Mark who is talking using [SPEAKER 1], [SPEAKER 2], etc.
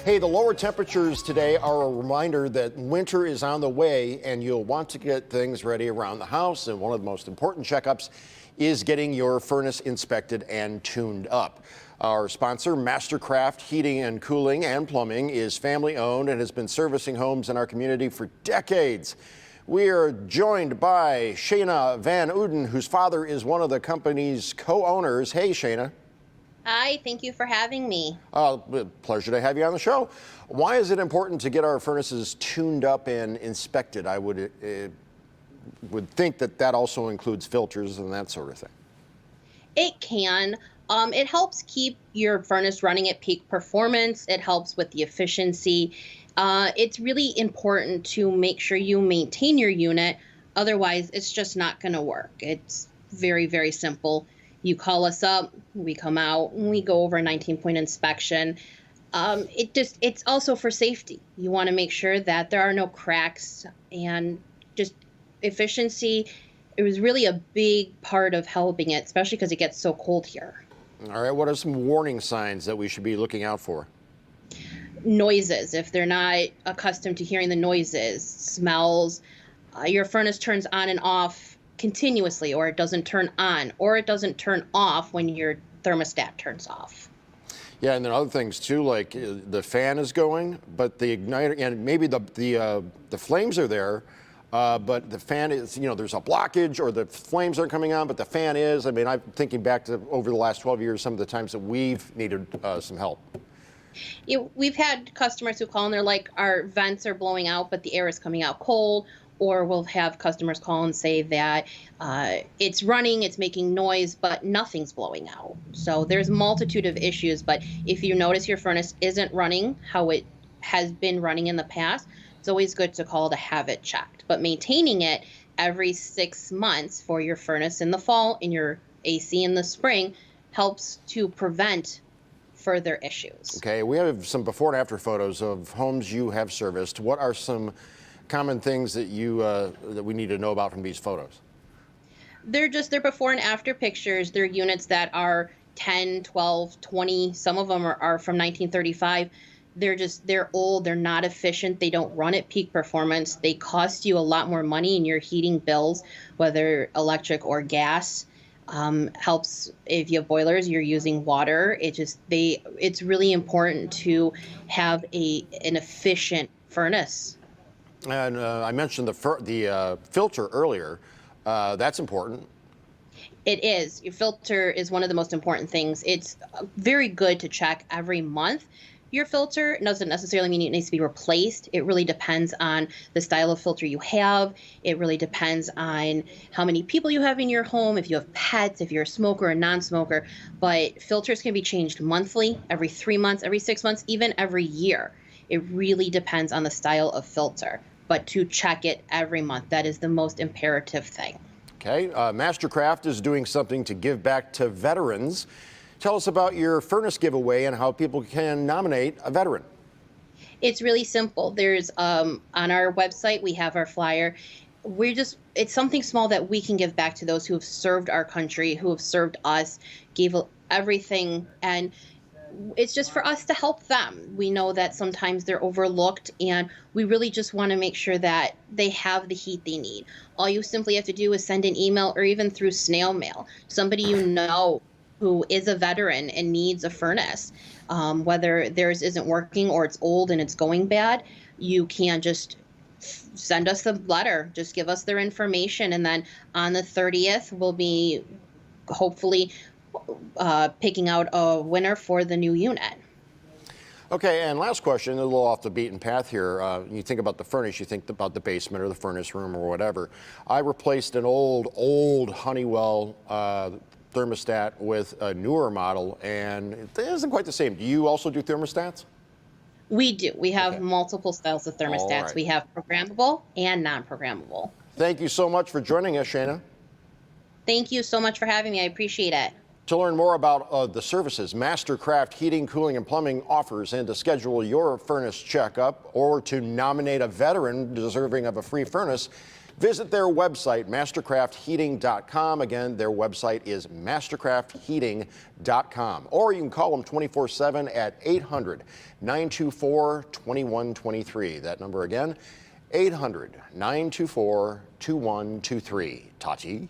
[SPEAKER 1] Hey, the lower temperatures today are a reminder that winter is on the way and you'll want to get things ready around the house. And one of the most important checkups is getting your furnace inspected and tuned up. Our sponsor, Mastercraft Heating and Cooling and Plumbing, is family owned and has been servicing homes in our community for decades. We are joined by Shayna Van Uden, whose father is one of the company's co-owners. Hey, Shayna.
[SPEAKER 2] Hi, thank you for having me.
[SPEAKER 1] Pleasure to have you on the show. Why is it important to get our furnaces tuned up and inspected? I would think that that also includes filters and that sort of thing.
[SPEAKER 2] It can. It helps keep your furnace running at peak performance. It helps with the efficiency. It's really important to make sure you maintain your unit. Otherwise, it's just not going to work. It's very, very simple. You call us up, we come out, and we go over a 19-point inspection. It's also for safety. You want to make sure that there are no cracks and just efficiency. It was really a big part of helping it, especially because it gets so cold here.
[SPEAKER 1] All right, what are some warning signs that we should be looking out for?
[SPEAKER 2] Noises, if they're not accustomed to hearing the noises, smells, your furnace turns on and off continuously, or it doesn't turn on, or it doesn't turn off when your thermostat turns off.
[SPEAKER 1] Yeah, and then other things too, like the fan is going, but the igniter, and maybe the flames are there, but the fan is, there's a blockage, or the flames aren't coming on, but the fan is. I mean, I'm thinking back to over the last 12 years, some of the times that we've needed some help.
[SPEAKER 2] Yeah, we've had customers who call and they're like, our vents are blowing out, but the air is coming out cold. Or we'll have customers call and say that it's running, it's making noise, but nothing's blowing out. So there's a multitude of issues. But if you notice your furnace isn't running how it has been running in the past, it's always good to call to have it checked. But maintaining it every 6 months for your furnace in the fall and your AC in the spring helps to prevent further issues.
[SPEAKER 1] Okay, we have some before and after photos of homes you have serviced. What are some common things that that we need to know about from these photos?
[SPEAKER 2] They're before and after pictures. They're units that are 10, 12, 20. Some of them are from 1935. They're old. They're not efficient. They don't run at peak performance. They cost you a lot more money in your heating bills, whether electric or gas. Helps if you have boilers, you're using water. It's really important to have an efficient furnace.
[SPEAKER 1] And I mentioned the filter earlier. That's important.
[SPEAKER 2] It is. Your filter is one of the most important things. It's very good to check every month. Your filter doesn't necessarily mean it needs to be replaced. It really depends on the style of filter you have. It really depends on how many people you have in your home, if you have pets, if you're a smoker or non-smoker. But filters can be changed monthly, every 3 months, every 6 months, even every year. It really depends on the style of filter. But to check it every month, that is the most imperative thing.
[SPEAKER 1] Okay, Mastercraft is doing something to give back to veterans. Tell us about your furnace giveaway and how people can nominate a veteran.
[SPEAKER 2] It's really simple. There's on our website, we have our flyer. It's something small that we can give back to those who have served our country, who have served us, gave everything, and it's just for us to help them. We know that sometimes they're overlooked, and we really just want to make sure that they have the heat they need. All you simply have to do is send an email, or even through snail mail, somebody you know who is a veteran and needs a furnace. Whether theirs isn't working or it's old and it's going bad, you can just send us the letter. Just give us their information, and then on the 30th, we'll be hopefully picking out a winner for the new unit.
[SPEAKER 1] Okay, and last question, a little off the beaten path here. You think about the furnace, you think about the basement or the furnace room or whatever. I replaced an old Honeywell thermostat with a newer model, and it isn't quite the same. Do you also do thermostats?
[SPEAKER 2] We do. We have multiple styles of thermostats.
[SPEAKER 1] Right.
[SPEAKER 2] We have programmable and non-programmable.
[SPEAKER 1] Thank you so much for joining us, Shayna.
[SPEAKER 2] Thank you so much for having me. I appreciate it.
[SPEAKER 1] To learn more about the services Mastercraft Heating, Cooling, and Plumbing offers, and to schedule your furnace checkup or to nominate a veteran deserving of a free furnace, Visit their website, mastercraftheating.com. Again, their website is mastercraftheating.com. Or you can call them 24/7 at 800-924-2123. That number again, 800-924-2123. Tati?